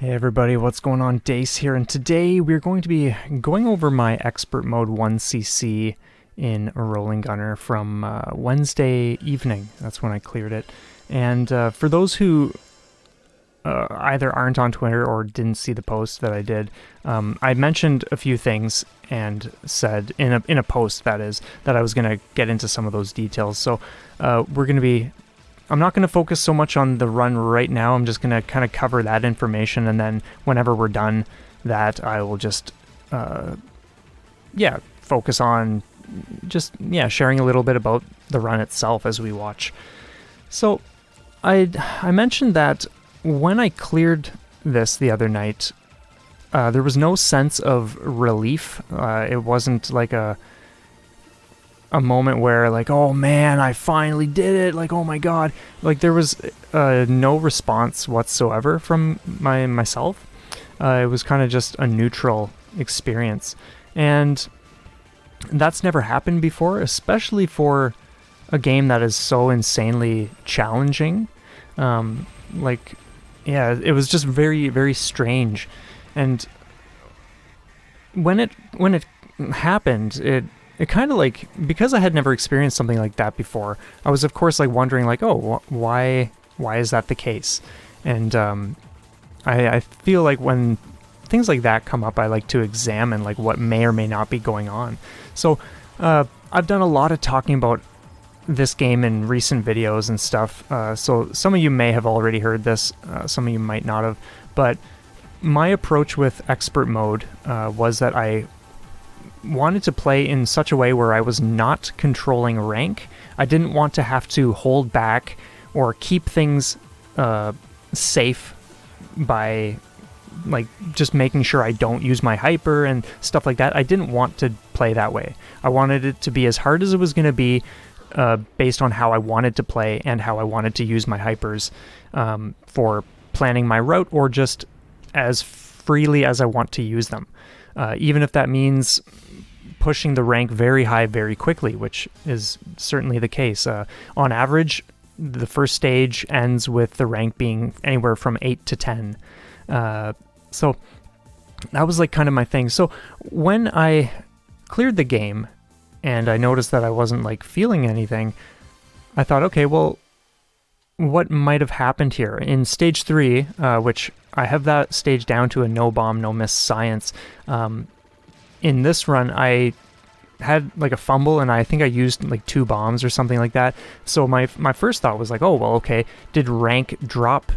Hey everybody, what's going on? Dace here, and today we're going to be going over my Expert Mode 1cc in Rolling Gunner from Wednesday evening. That's when I cleared it. And for those who either aren't on Twitter or didn't see the post that I did, I mentioned a few things and said in a post, that is, that I was going to get into some of those details. So I'm not going to focus so much on the run right now. I'm just going to kind of cover that information, and then whenever we're done that, I will just, focus on sharing a little bit about the run itself as we watch. So I mentioned that when I cleared this the other night, there was no sense of relief. It wasn't like a moment where like, oh man, I finally did it, like, oh my god. Like, there was no response whatsoever from myself. It was kind of just a neutral experience, and that's never happened before, especially for a game that is so insanely challenging. It was just very, very strange. And when it happened, it kind of like, because I had never experienced something like that before, I was of course like wondering like, oh, why is that the case? And I feel like when things like that come up, I like to examine like what may or may not be going on. So I've done a lot of talking about this game in recent videos and stuff, so some of you may have already heard this, some of you might not have, but my approach with Expert Mode was that I wanted to play in such a way where I was not controlling rank. I didn't want to have to hold back or keep things safe by like just making sure I don't use my hyper and stuff like that. I didn't want to play that way. I wanted it to be as hard as it was going to be, based on how I wanted to play and how I wanted to use my hypers for planning my route, or just as freely as I want to use them. Even if that means pushing the rank very high very quickly, which is certainly the case. On average, the first stage ends with the rank being anywhere from 8 to 10. So that was like kind of my thing. So when I cleared the game and I noticed that I wasn't like feeling anything, I thought, okay, well, what might have happened here? In stage 3, which I have that stage down to a no bomb, no miss science. In this run, I had like a fumble, and I think I used like 2 bombs or something like that. So my first thought was like, oh, well, okay, did rank drop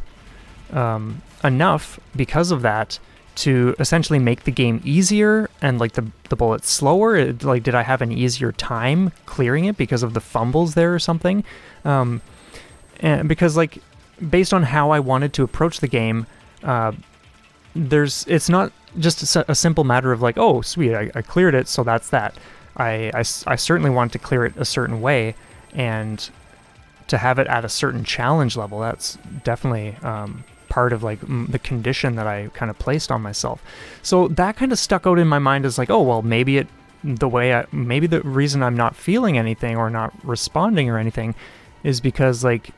enough because of that to essentially make the game easier and like the bullets slower? Like, did I have an easier time clearing it because of the fumbles there or something? And because like, based on how I wanted to approach the game, it's not just a simple matter of like, oh, sweet, I cleared it, so that's that. I certainly want to clear it a certain way, and to have it at a certain challenge level, that's definitely part of like the condition that I kind of placed on myself. So that kind of stuck out in my mind as like, oh, well, maybe the reason I'm not feeling anything or not responding or anything is because like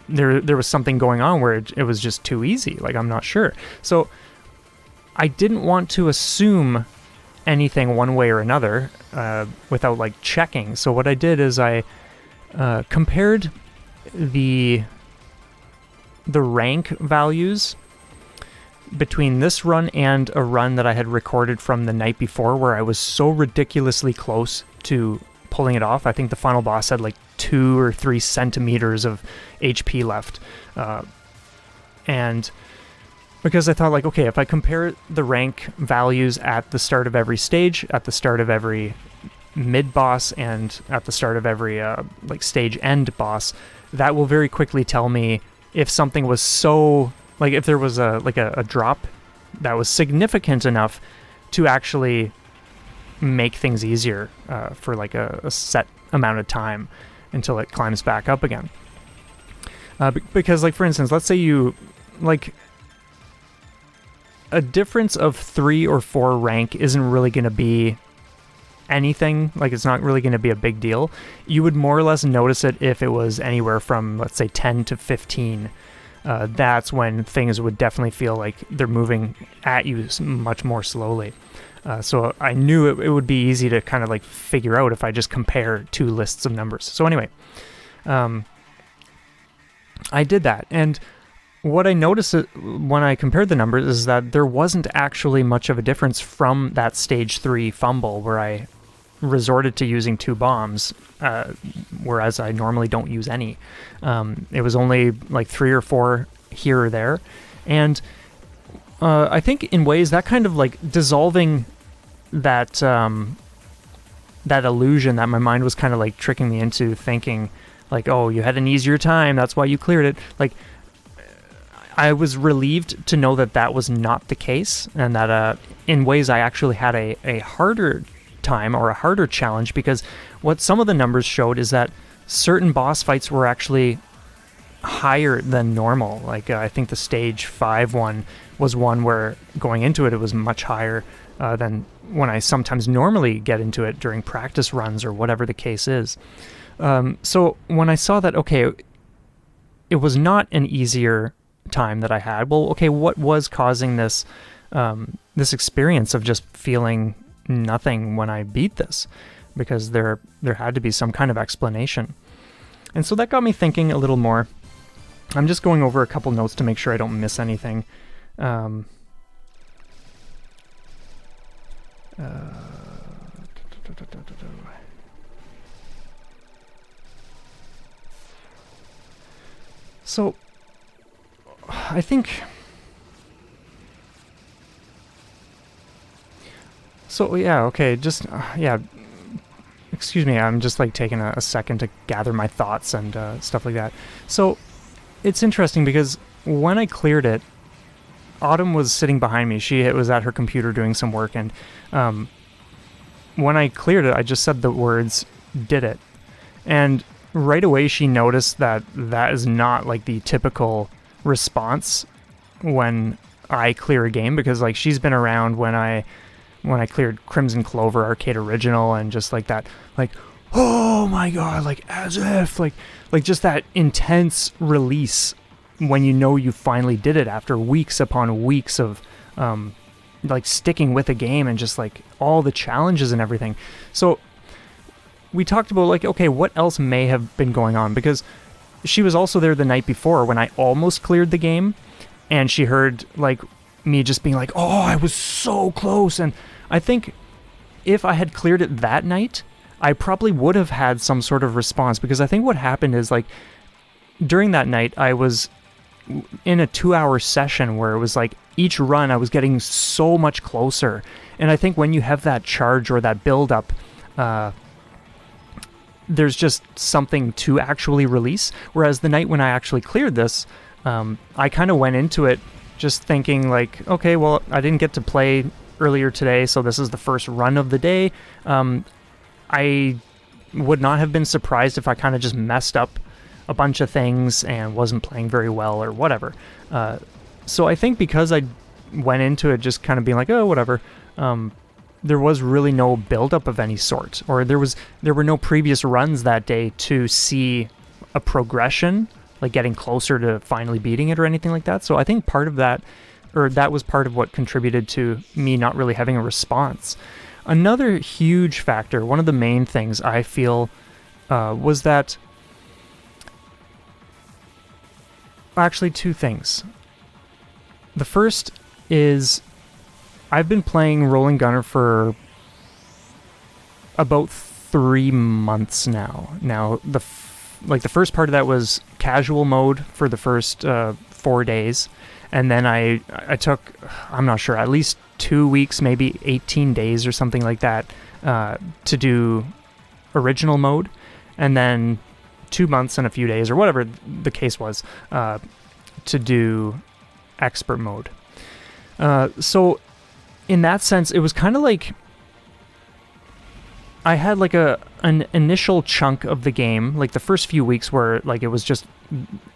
there was something going on where it was just too easy. Like, I'm not sure. So I didn't want to assume anything one way or another without like checking. So what I did is I compared the rank values between this run and a run that I had recorded from the night before, where I was so ridiculously close to pulling it off. I think the final boss had like 2 or 3 centimeters of HP left, and because I thought like, okay, if I compare the rank values at the start of every stage, at the start of every mid boss, and at the start of every like stage end boss, that will very quickly tell me if something was so, like, if there was a drop that was significant enough to actually make things easier for like a set amount of time until it climbs back up again. Because like, for instance, let's say you like, a difference of 3 or 4 rank isn't really going to be anything, like it's not really going to be a big deal. You would more or less notice it if it was anywhere from, let's say, 10 to 15. that's when things would definitely feel like they're moving at you much more slowly. So I knew it would be easy to kind of like figure out if I just compare two lists of numbers. So anyway, I did that. And what I noticed when I compared the numbers is that there wasn't actually much of a difference from that stage 3 fumble where I resorted to using 2 bombs, whereas I normally don't use any. It was only like 3 or 4 here or there. And I think in ways that kind of like dissolving that that illusion that my mind was kind of like tricking me into thinking like, oh, you had an easier time, that's why you cleared it. Like, I was relieved to know that that was not the case, and that in ways I actually had a harder time or a harder challenge, because what some of the numbers showed is that certain boss fights were actually higher than normal. Like I think the stage 5 one was one where going into it was much higher than when I sometimes normally get into it during practice runs or whatever the case is. So when I saw that, okay, it was not an easier time that I had, well, okay, what was causing this this experience of just feeling nothing when I beat this? Because there had to be some kind of explanation. And so that got me thinking a little more. I'm just going over a couple notes to make sure I don't miss anything. So I think... So yeah, okay, just, yeah, excuse me, I'm just like taking a second to gather my thoughts and stuff like that. So it's interesting because when I cleared it, Autumn was sitting behind me. She was at her computer doing some work, and when I cleared it, I just said the words, "did it." And right away she noticed that that is not like the typical response when I clear a game, because like she's been around when I cleared Crimson Clover Arcade Original and just like that, like, oh my god, like as if, like just that intense release when you know you finally did it after weeks upon weeks of like sticking with a game and just like all the challenges and everything. So we talked about like, okay, what else may have been going on, because she was also there the night before when I almost cleared the game, and she heard like me just being like, oh, I was so close. And I think if I had cleared it that night, I probably would have had some sort of response, because I think what happened is like during that night I was in a 2-hour session where it was like each run I was getting so much closer. And I think when you have that charge or that build up, there's just something to actually release. Whereas the night when I actually cleared this, I kind of went into it just thinking like, okay, well, I didn't get to play earlier today, so this is the first run of the day. I would not have been surprised if I kind of just messed up a bunch of things and wasn't playing very well or whatever. So I think because I went into it just kind of being like, oh, whatever, there was really no buildup of any sort, or there were no previous runs that day to see a progression, like getting closer to finally beating it or anything like that. So I think part of that, or that was part of what contributed to me not really having a response. Another huge factor, one of the main things I feel, was that... Actually, two things. The first is I've been playing Rolling Gunner for about 3 months now. Now, the first part of that was casual mode for the first 4 days. And then I took, I'm not sure, at least 2 weeks, maybe 18 days or something like that, to do original mode. And then 2 months and a few days, or whatever the case was, to do expert mode. So in that sense, it was kind of like I had like an initial chunk of the game, like the first few weeks where like it was just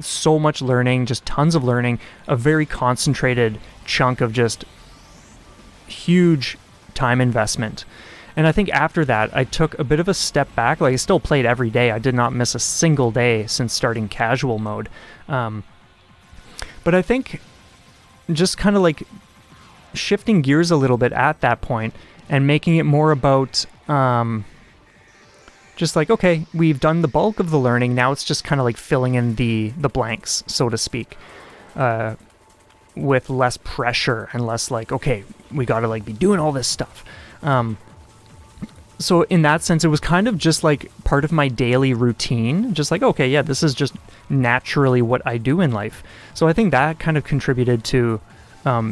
so much learning, just tons of learning, a very concentrated chunk of just huge time investment. And I think after that, I took a bit of a step back. Like I still played every day. I did not miss a single day since starting casual mode. But I think just kind of like shifting gears a little bit at that point and making it more about just like, okay, we've done the bulk of the learning, now it's just kind of like filling in the blanks, so to speak, with less pressure and less like, okay, we gotta like be doing all this stuff. So in that sense, it was kind of just like part of my daily routine, just like, okay, yeah, this is just naturally what I do in life. So I think that kind of contributed to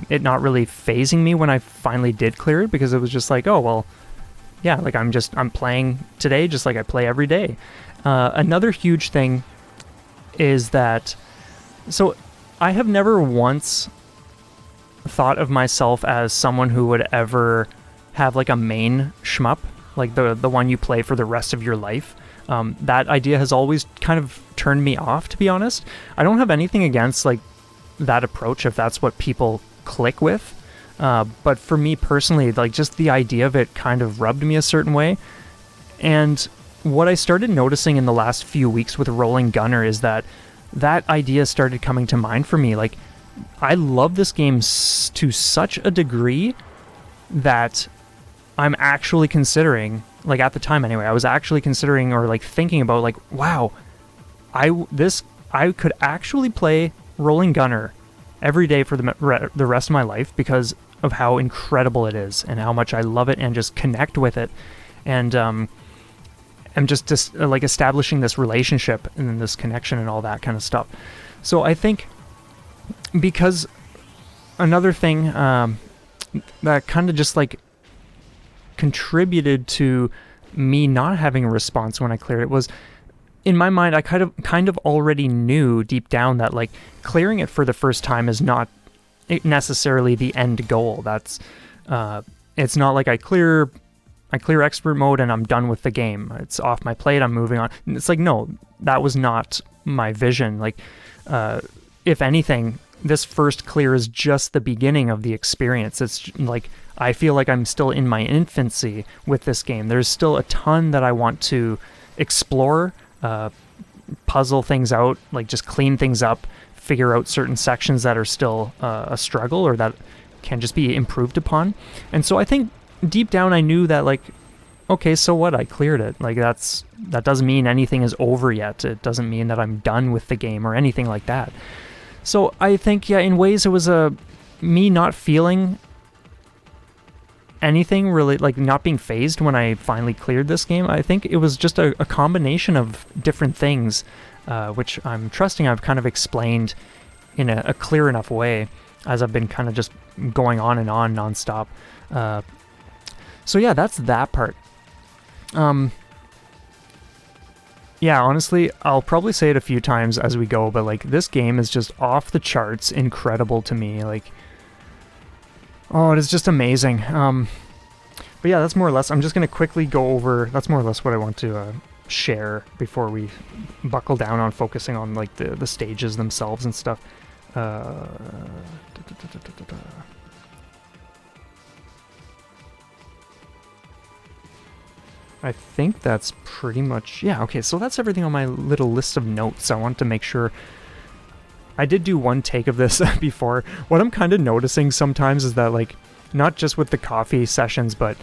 it not really phasing me when I finally did clear it, because it was just like, oh, well, yeah, like I'm playing today just like I play every day. Another huge thing is that, so I have never once thought of myself as someone who would ever have like a main shmup, like the one you play for the rest of your life. That idea has always kind of turned me off, to be honest. I don't have anything against like that approach if that's what people click with. But for me personally, like just the idea of it kind of rubbed me a certain way. And what I started noticing in the last few weeks with Rolling Gunner is that idea started coming to mind for me. Like, I love this game to such a degree that I'm actually considering, like at the time anyway, I was actually considering or like thinking about like, wow, I could actually play Rolling Gunner every day for the rest of my life because of how incredible it is and how much I love it and just connect with it. And I'm just like establishing this relationship and this connection and all that kind of stuff. So I think because another thing that kind of just like contributed to me not having a response when I cleared it was, in my mind, I kind of already knew deep down that like clearing it for the first time is not necessarily the end goal. That's it's not like I clear expert mode and I'm done with the game. It's off my plate, I'm moving on. It's like, no, that was not my vision. Like if anything, this first clear is just the beginning of the experience. It's like I feel like I'm still in my infancy with this game. There's still a ton that I want to explore, puzzle things out, like just clean things up, figure out certain sections that are still a struggle or that can just be improved upon. And so I think deep down I knew that like, okay, so what? I cleared it. Like that doesn't mean anything is over yet. It doesn't mean that I'm done with the game or anything like that. So I think, yeah, in ways it was me not feeling anything really, like not being phased when I finally cleared this game. I think it was just a combination of different things, which I'm trusting I've kind of explained in a clear enough way as I've been kind of just going on and on nonstop. So yeah, that's that part. Yeah, honestly, I'll probably say it a few times as we go, but like this game is just off the charts incredible to me. Like, oh, it is just amazing. But yeah, that's more or less, I'm just going to quickly go over, that's more or less what I want to share before we buckle down on focusing on like the stages themselves and stuff. I think that's pretty much, yeah, okay, so that's everything on my little list of notes. I want to make sure. I did do one take of this before. What I'm kind of noticing sometimes is that, like, not just with the coffee sessions, but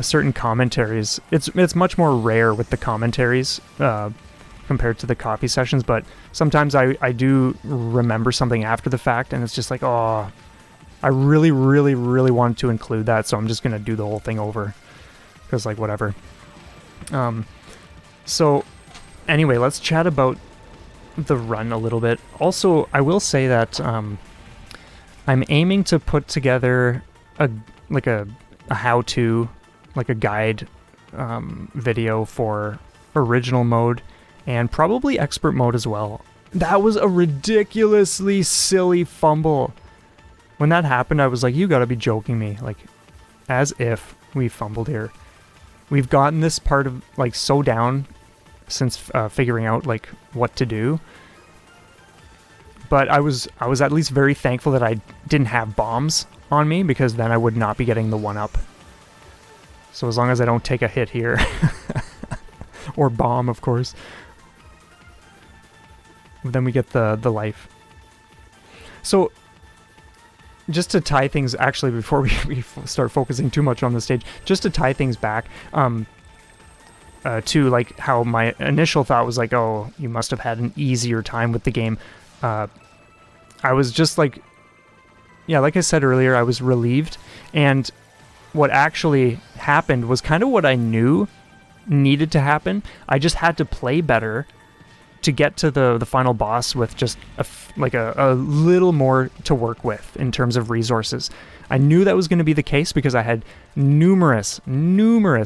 certain commentaries, it's much more rare with the commentaries compared to the coffee sessions, but sometimes I do remember something after the fact, and it's just like, oh, I really, really, really wanted to include that, so I'm just going to do the whole thing over, because, like, whatever. So anyway, let's chat about the run a little bit. Also, I will say that I'm aiming to put together a how-to, like a guide video for original mode and probably expert mode as well. That was a ridiculously silly fumble. When that happened, I was like, you gotta be joking me. Like, as if we fumbled here. We've gotten this part of, like, so down since figuring out, like, what to do. But I was at least very thankful that I didn't have bombs on me, because then I would not be getting the 1-up. So as long as I don't take a hit here. Or bomb, of course. Then we get the life. So just to tie things, actually, before we start focusing too much on the stage, just to tie things back, to like how my initial thought was like, oh, you must have had an easier time with the game. I was just like, yeah, like I said earlier, I was relieved, and what actually happened was kind of what I knew needed to happen. I just had to play better to get to the final boss with just a little more to work with in terms of resources. I knew that was going to be the case because I had numerous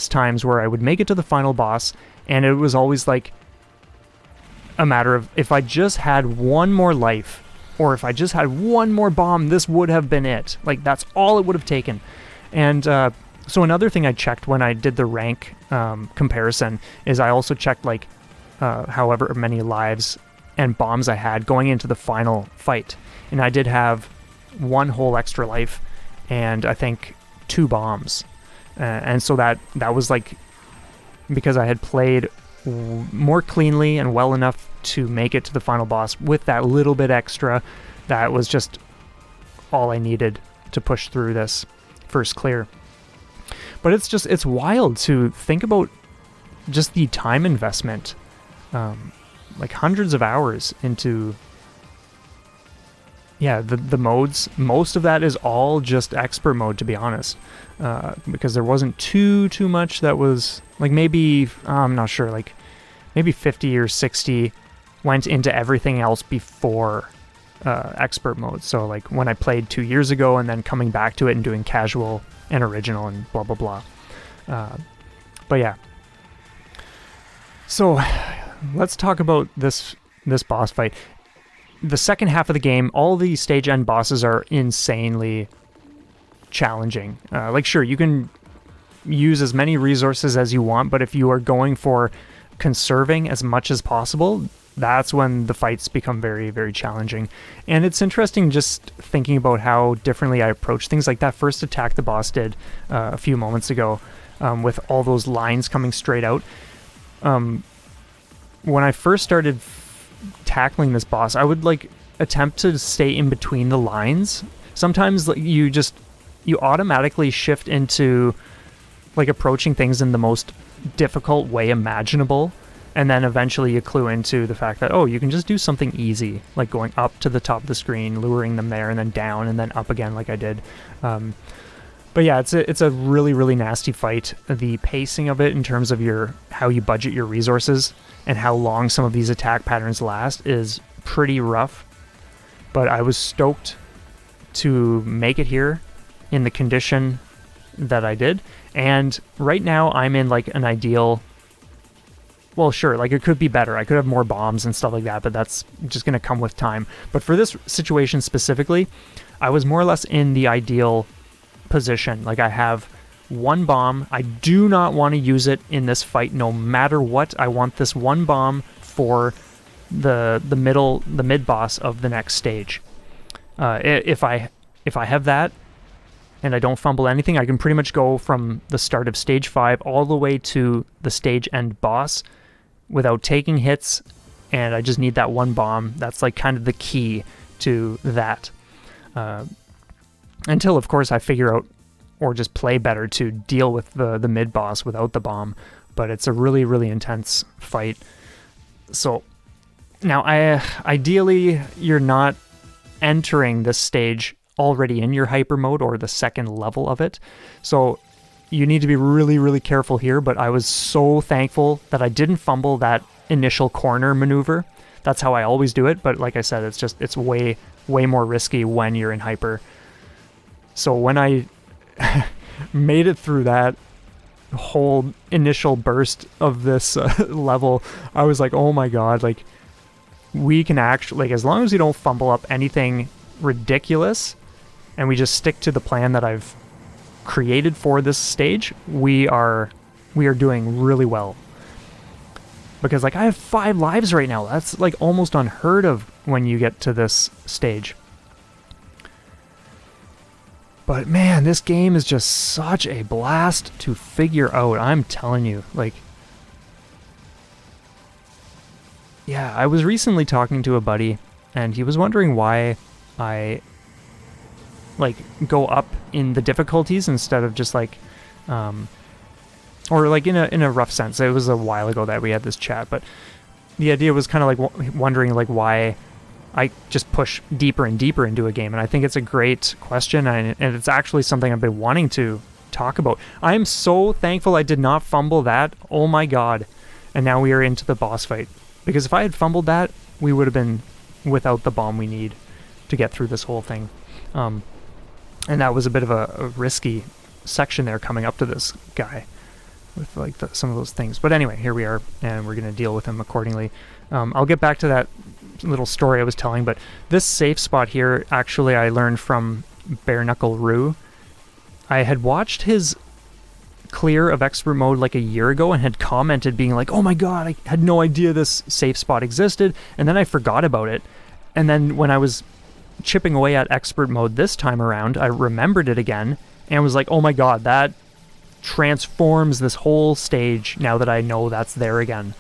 times where I would make it to the final boss, and it was always like a matter of if I just had one more life, or if I just had one more bomb, this would have been it. Like, that's all it would have taken. And so another thing I checked when I did the rank comparison is I also checked like however many lives and bombs I had going into the final fight. And I did have one whole extra life and I think 2 bombs. And so that was like, because I had played more cleanly and well enough to make it to the final boss with that little bit extra, that was just all I needed to push through this first clear. But it's wild to think about just the time investment, like hundreds of hours into the modes. Most of that is all just expert mode, to be honest, because there wasn't too much that was like, maybe I'm not sure, like maybe 50 or 60 went into everything else before expert mode. So like when I played 2 years ago and then coming back to it and doing casual and original and blah blah blah. But yeah, so let's talk about this boss fight. The second half of the game, all the stage end bosses are insanely challenging. Like, sure, you can use as many resources as you want, but if you are going for conserving as much as possible, that's when the fights become very, very challenging. And it's interesting just thinking about how differently I approach things. Like that first attack the boss did a few moments ago, with all those lines coming straight out. When I first started tackling this boss, I would like attempt to stay in between the lines. Sometimes you automatically shift into like approaching things in the most difficult way imaginable, and then eventually you clue into the fact that, oh, you can just do something easy, like going up to the top of the screen, luring them there, and then down, and then up again like I did. But yeah, it's a really, really nasty fight. The pacing of it in terms of how you budget your resources and how long some of these attack patterns last is pretty rough. But I was stoked to make it here in the condition that I did. And right now I'm in like an ideal... Well, sure, like it could be better. I could have more bombs and stuff like that, but that's just going to come with time. But for this situation specifically, I was more or less in the ideal position. Like I have 1 bomb. I do not want to use it in this fight no matter what. I want this 1 bomb for the mid boss of the next stage. If I have that and I don't fumble anything, I can pretty much go from the start of stage 5 all the way to the stage end boss without taking hits, and I just need that 1 bomb. That's like kind of the key to that. Until, of course, I figure out or just play better to deal with the mid-boss without the bomb. But it's a really, really intense fight. So, now, ideally, you're not entering this stage already in your hyper mode or the second level of it. So, you need to be really, really careful here. But I was so thankful that I didn't fumble that initial corner maneuver. That's how I always do it. But like I said, it's way, way more risky when you're in hyper. So when I made it through that whole initial burst of this level, I was like, oh my god, like we can actually, like, as long as we don't fumble up anything ridiculous and we just stick to the plan that I've created for this stage, we are doing really well. Because like I have 5 lives right now. That's like almost unheard of when you get to this stage. But man, this game is just such a blast to figure out. I'm telling you, like, yeah, I was recently talking to a buddy and he was wondering why I like go up in the difficulties instead of just like or like in a rough sense. It was a while ago that we had this chat, but the idea was kind of like wondering like why I just push deeper and deeper into a game. And I think it's a great question, and it's actually something I've been wanting to talk about. I'm so thankful I did not fumble that. Oh my god. And now we are into the boss fight, because if I had fumbled that, we would have been without the bomb we need to get through this whole thing. And that was a bit of a risky section there coming up to this guy with like some of those things. But anyway, here we are, and we're going to deal with him accordingly. I'll get back to that little story I was telling, but this safe spot here, actually I learned from Bare Knuckle Roo. I had watched his clear of expert mode like a year ago and had commented being like, oh my god, I had no idea this safe spot existed, and then I forgot about it. And then when I was chipping away at expert mode this time around, I remembered it again and was like, oh my god, that transforms this whole stage now that I know that's there again.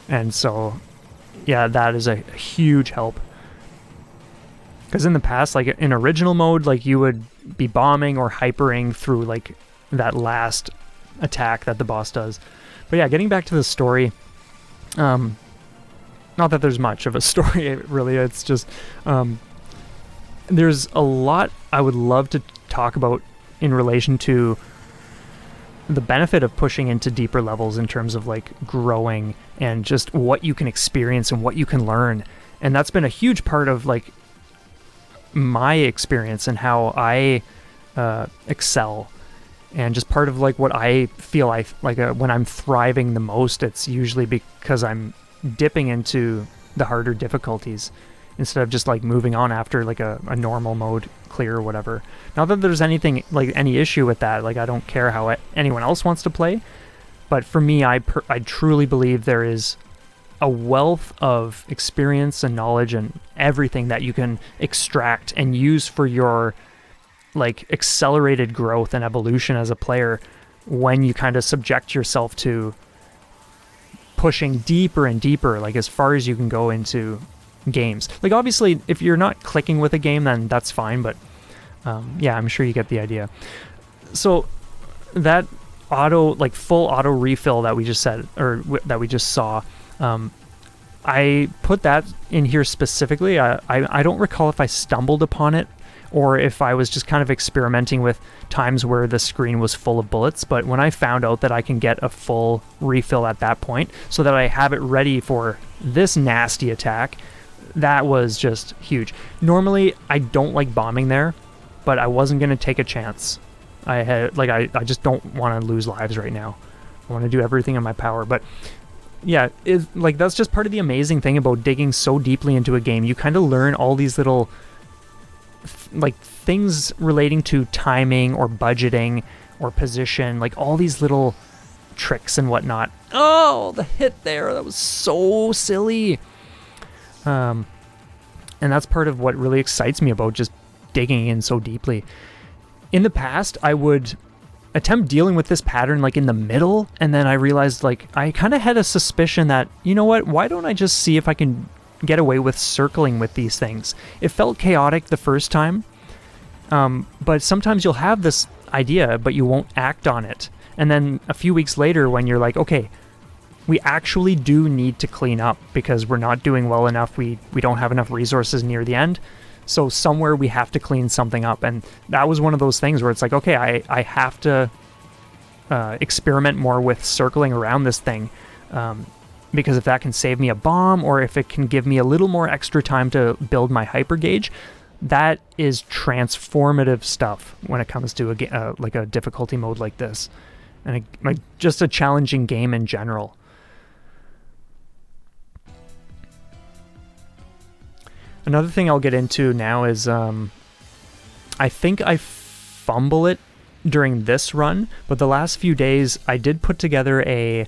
And so yeah, that is a huge help. Because in the past, like in original mode, like you would be bombing or hypering through like that last attack that the boss does. But yeah, getting back to the story, not that there's much of a story really, it's just there's a lot I would love to talk about in relation to the benefit of pushing into deeper levels in terms of like growing and just what you can experience and what you can learn. And that's been a huge part of like my experience and how I excel, and just part of like what I feel when I'm thriving the most, it's usually because I'm dipping into the harder difficulties instead of just like moving on after like a normal mode clear or whatever. Not that there's anything like any issue with that, like I don't care how anyone else wants to play, but for me, I truly believe there is a wealth of experience and knowledge and everything that you can extract and use for your like accelerated growth and evolution as a player when you kind of subject yourself to pushing deeper and deeper, like as far as you can go into games. Like obviously if you're not clicking with a game, then that's fine, but yeah, I'm sure you get the idea. So that full auto refill that we just said, or that we just saw, I put that in here specifically. I don't recall if I stumbled upon it or if I was just kind of experimenting with times where the screen was full of bullets, but when I found out that I can get a full refill at that point so that I have it ready for this nasty attack, that was just huge. Normally, I don't like bombing there, but I wasn't going to take a chance. I just don't want to lose lives right now. I want to do everything in my power, but yeah, that's just part of the amazing thing about digging so deeply into a game. You kind of learn all these little like things relating to timing or budgeting or position, like all these little tricks and whatnot. Oh, the hit there, that was so silly. And that's part of what really excites me about just digging in so deeply. In the past, I would attempt dealing with this pattern like in the middle, and then I realized like I kind of had a suspicion that, you know what, why don't I just see if I can get away with circling with these things? It felt chaotic the first time, but sometimes you'll have this idea but you won't act on it, and then a few weeks later when you're like, okay, we actually do need to clean up because we're not doing well enough, we don't have enough resources near the end, so somewhere we have to clean something up. And that was one of those things where it's like, okay, I have to experiment more with circling around this thing, because if that can save me a bomb, or if it can give me a little more extra time to build my hyper gauge, that is transformative stuff when it comes to like a difficulty mode like this, and like just a challenging game in general. Another thing I'll get into now is I think I fumble it during this run, but the last few days I did put together a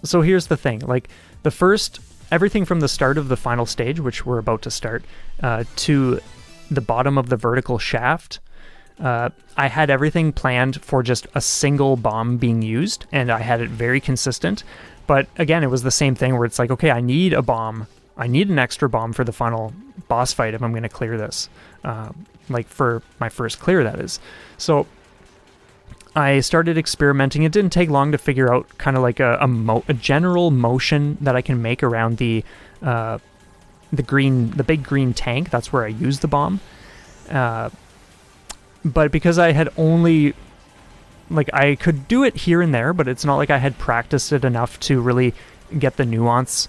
so here's the thing, like everything from the start of the final stage, which we're about to start, to the bottom of the vertical shaft, I had everything planned for just a single bomb being used, and I had it very consistent. But again, it was the same thing where it's like, okay, I need a bomb. I need an extra bomb for the final boss fight if I'm going to clear this. Like for my first clear, that is. So I started experimenting. It didn't take long to figure out kind of like a general motion that I can make around the big green tank. That's where I use the bomb. But because I had only, like, I could do it here and there, but it's not like I had practiced it enough to really get the nuance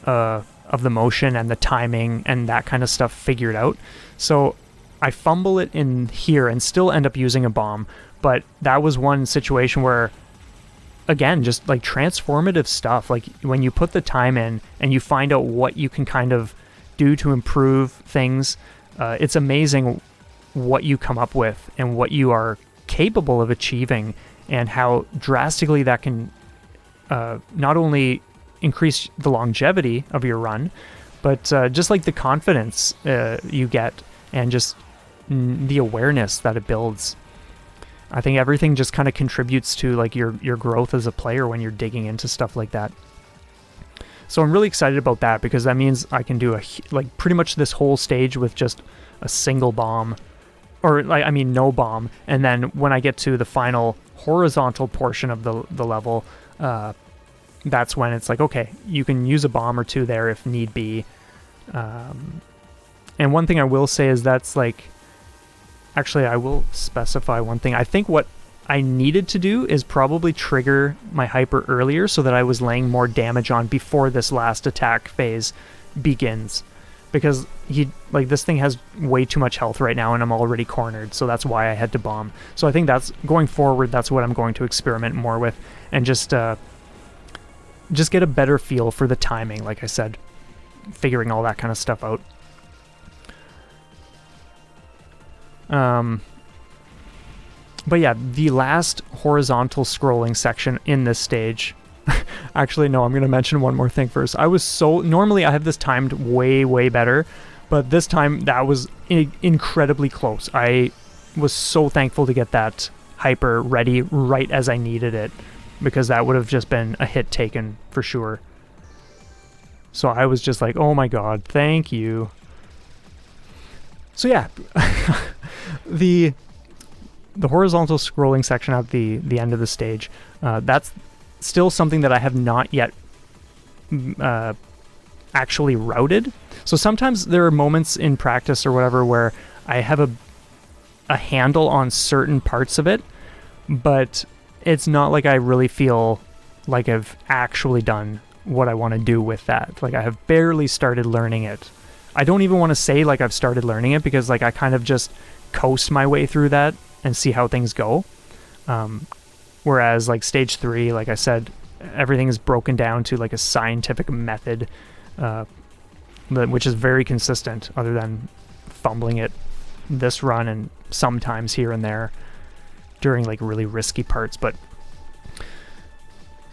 of the motion and the timing and that kind of stuff figured out. So I fumble it in here and still end up using a bomb. But that was one situation where, again, just like transformative stuff, like when you put the time in and you find out what you can kind of do to improve things, it's amazing what you come up with and what you are capable of achieving, and how drastically that can not only increase the longevity of your run, but just like the confidence you get and just the awareness that it builds. I think everything just kind of contributes to like your growth as a player when you're digging into stuff like that. So I'm really excited about that, because that means I can do like pretty much this whole stage with just a single bomb, or like, I mean, no bomb. And then when I get to the final horizontal portion of the level, that's when it's like, okay, you can use a bomb or two there if need be. And one thing I will say is that's like, actually, I will specify one thing. I think what I needed to do is probably trigger my hyper earlier so that I was laying more damage on before this last attack phase begins. Because this thing has way too much health right now and I'm already cornered, so that's why I had to bomb. So I think that's, going forward, that's what I'm going to experiment more with, and just get a better feel for the timing, like I said, figuring all that kind of stuff out. But yeah, the last horizontal scrolling section in this stage, actually, no, I'm going to mention one more thing first. Normally I have this timed way, way better, but this time that was incredibly close. I was so thankful to get that hyper ready right as I needed it, because that would have just been a hit taken for sure. So I was just like, oh my god, thank you. So yeah, the horizontal scrolling section at the end of the stage, that's still something that I have not yet actually routed. So sometimes there are moments in practice or whatever where I have a handle on certain parts of it, but it's not like I really feel like I've actually done what I want to do with that. Like, I have barely started learning it. I don't even want to say like I've started learning it, because like I kind of just coast my way through that and see how things go. Whereas like stage 3, like I said, everything is broken down to like a scientific method, which is very consistent, other than fumbling it this run and sometimes here and there during like really risky parts. But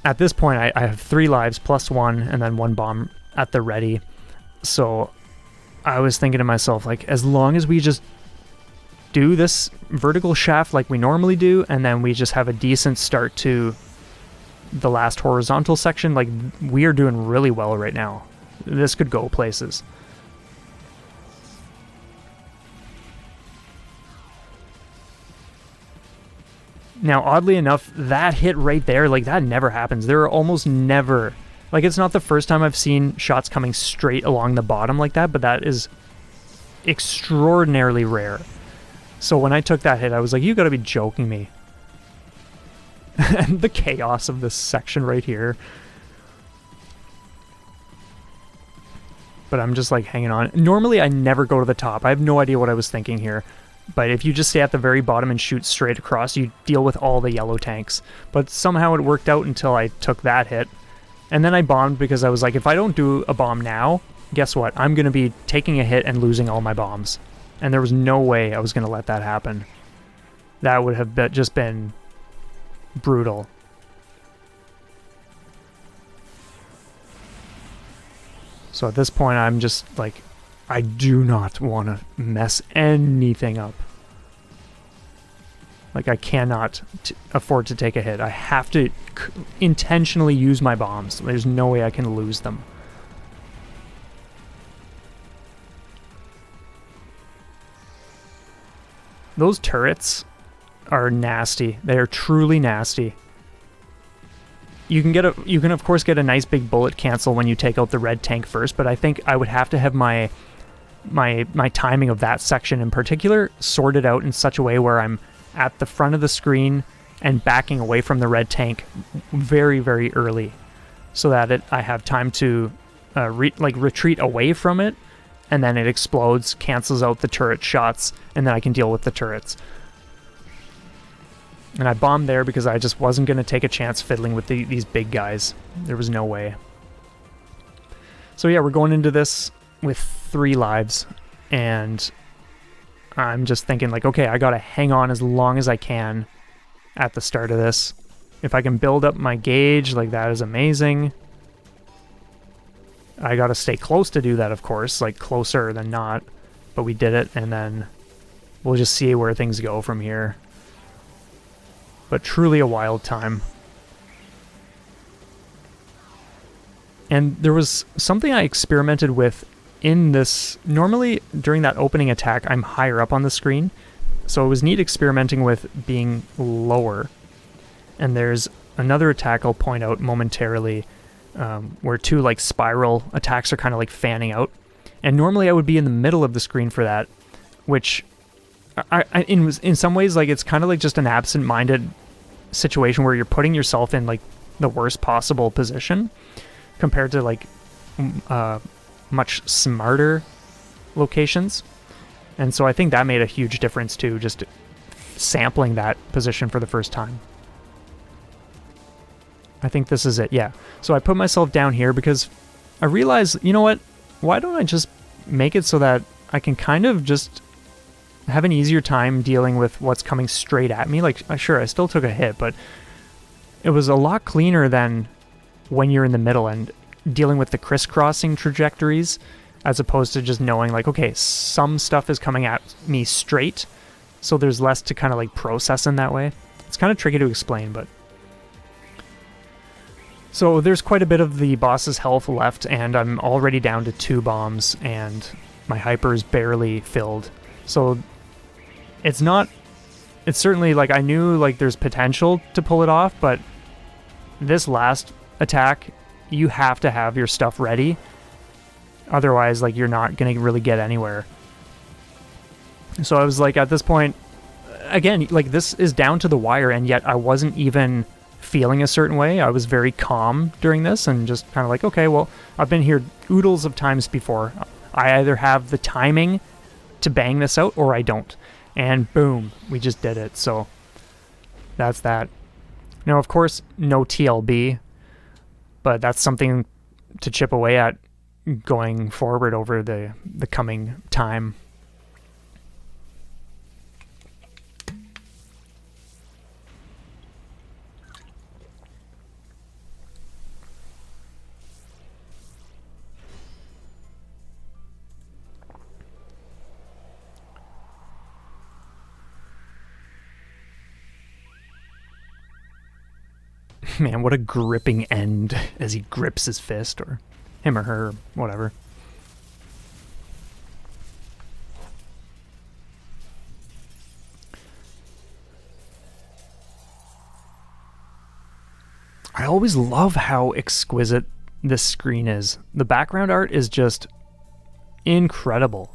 at this point I have 3 lives plus 1 and then 1 bomb at the ready. So I was thinking to myself, like, as long as we just do this vertical shaft like we normally do, and then we just have a decent start to the last horizontal section, like, we are doing really well right now. This could go places. Now, oddly enough, that hit right there, like, that never happens. There are almost never... Like, it's not the first time I've seen shots coming straight along the bottom like that, but that is extraordinarily rare. So when I took that hit, I was like, you gotta be joking me. And the chaos of this section right here. But I'm just, like, hanging on. Normally, I never go to the top. I have no idea what I was thinking here. But if you just stay at the very bottom and shoot straight across, you deal with all the yellow tanks. But somehow it worked out until I took that hit. And then I bombed because I was like, if I don't do a bomb now, guess what? I'm going to be taking a hit and losing all my bombs. And there was no way I was going to let that happen. That would have just been brutal. So at this point, I'm just like, I do not want to mess anything up. Like, I cannot afford to take a hit. I have to intentionally use my bombs. There's no way I can lose them. Those turrets are nasty. They are truly nasty. You can of course get a nice big bullet cancel when you take out the red tank first, but I think I would have to have my timing of that section in particular sorted out in such a way where I'm at the front of the screen and backing away from the red tank very, very early, so that I have time to retreat away from it, and then it explodes, cancels out the turret shots, and then I can deal with the turrets. And I bombed there because I just wasn't going to take a chance fiddling with these big guys. There was no way. So yeah, we're going into this with 3 lives, and I'm just thinking like, okay, I got to hang on as long as I can at the start of this. If I can build up my gauge, like, that is amazing. I got to stay close to do that, of course, like closer than not, but we did it, and then we'll just see where things go from here. But truly a wild time. And there was something I experimented with in this. Normally, during that opening attack, I'm higher up on the screen, so it was neat experimenting with being lower. And there's another attack I'll point out momentarily, where 2 like spiral attacks are kind of like fanning out. And normally I would be in the middle of the screen for that, which in some ways, like, it's kind of like just an absent-minded situation where you're putting yourself in like the worst possible position compared to like much smarter locations. And so I think that made a huge difference too, just sampling that position for the first time. I think this is it, yeah. So I put myself down here because I realized, you know what, why don't I just make it so that I can kind of just have an easier time dealing with what's coming straight at me. Like, sure, I still took a hit, but it was a lot cleaner than when you're in the middle and dealing with the crisscrossing trajectories, as opposed to just knowing like, okay, some stuff is coming at me straight, so there's less to kind of like process in that way. It's kind of tricky to explain, but... So there's quite a bit of the boss's health left, and I'm already down to 2 bombs, and my hyper is barely filled. So it's certainly like, I knew like there's potential to pull it off, but this last attack, you have to have your stuff ready. Otherwise, like, you're not going to really get anywhere. So I was like, at this point, again, like, this is down to the wire, and yet I wasn't even feeling a certain way. I was very calm during this and just kind of like, okay, well, I've been here oodles of times before. I either have the timing to bang this out or I don't. And boom, we just did it. So that's that. Now, of course, no TLB, but that's something to chip away at going forward over the coming time. Man, what a gripping end as he grips his fist, or him or her, whatever. I always love how exquisite this screen is. The background art is just incredible.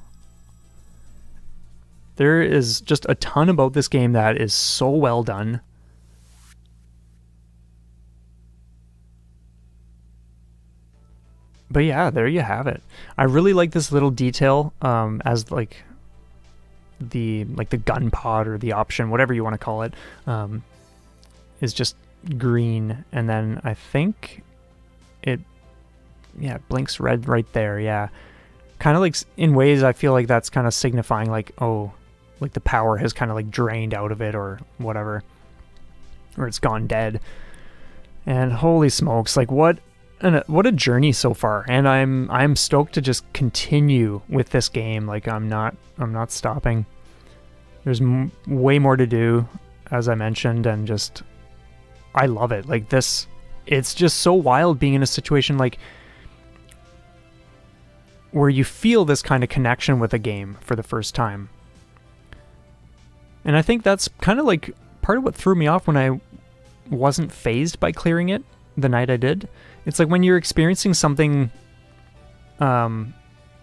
There is just a ton about this game that is so well done. But yeah, there you have it. I really like this little detail, as like the gun pod or the option, whatever you want to call it, is just green, and then I think it blinks red right there. Yeah, kind of like in ways I feel like that's kind of signifying like, oh, like the power has kind of like drained out of it or whatever, or it's gone dead. And holy smokes, like what a journey so far, and I'm stoked to just continue with this game. Like I'm not stopping. There's way more to do, as I mentioned, and just I love it. Like this, it's just so wild being in a situation like where you feel this kind of connection with a game for the first time. And I think that's kind of like part of what threw me off when I wasn't phased by clearing it the night I did. It's like when you're experiencing something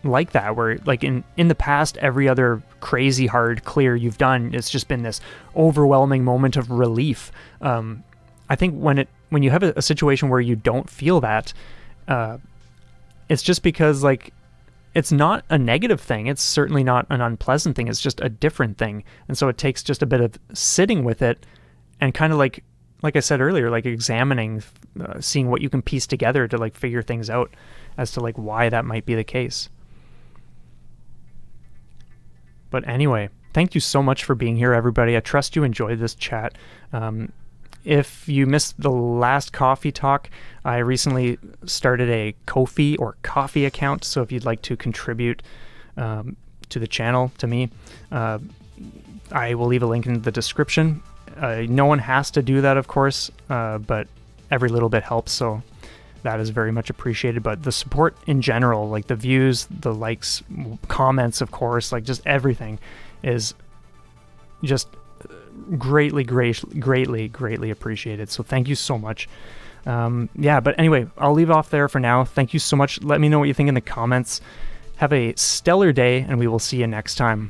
like that, where like in the past, every other crazy hard clear you've done, it's just been this overwhelming moment of relief. I think when you have a situation where you don't feel that, it's just because like it's not a negative thing. It's certainly not an unpleasant thing. It's just a different thing. And so it takes just a bit of sitting with it and kind of like I said earlier, like examining, seeing what you can piece together to like figure things out as to like why that might be the case. But anyway, thank you so much for being here, everybody. I trust you enjoyed this chat. If you missed the last coffee talk, I recently started a Ko-fi or coffee account. So if you'd like to contribute to the channel, to me, I will leave a link in the description. No one has to do that, of course, but every little bit helps. So that is very much appreciated. But the support in general, like the views, the likes, comments, of course, like just everything is just greatly appreciated. So thank you so much. But anyway, I'll leave off there for now. Thank you so much. Let me know what you think in the comments. Have a stellar day, and we will see you next time.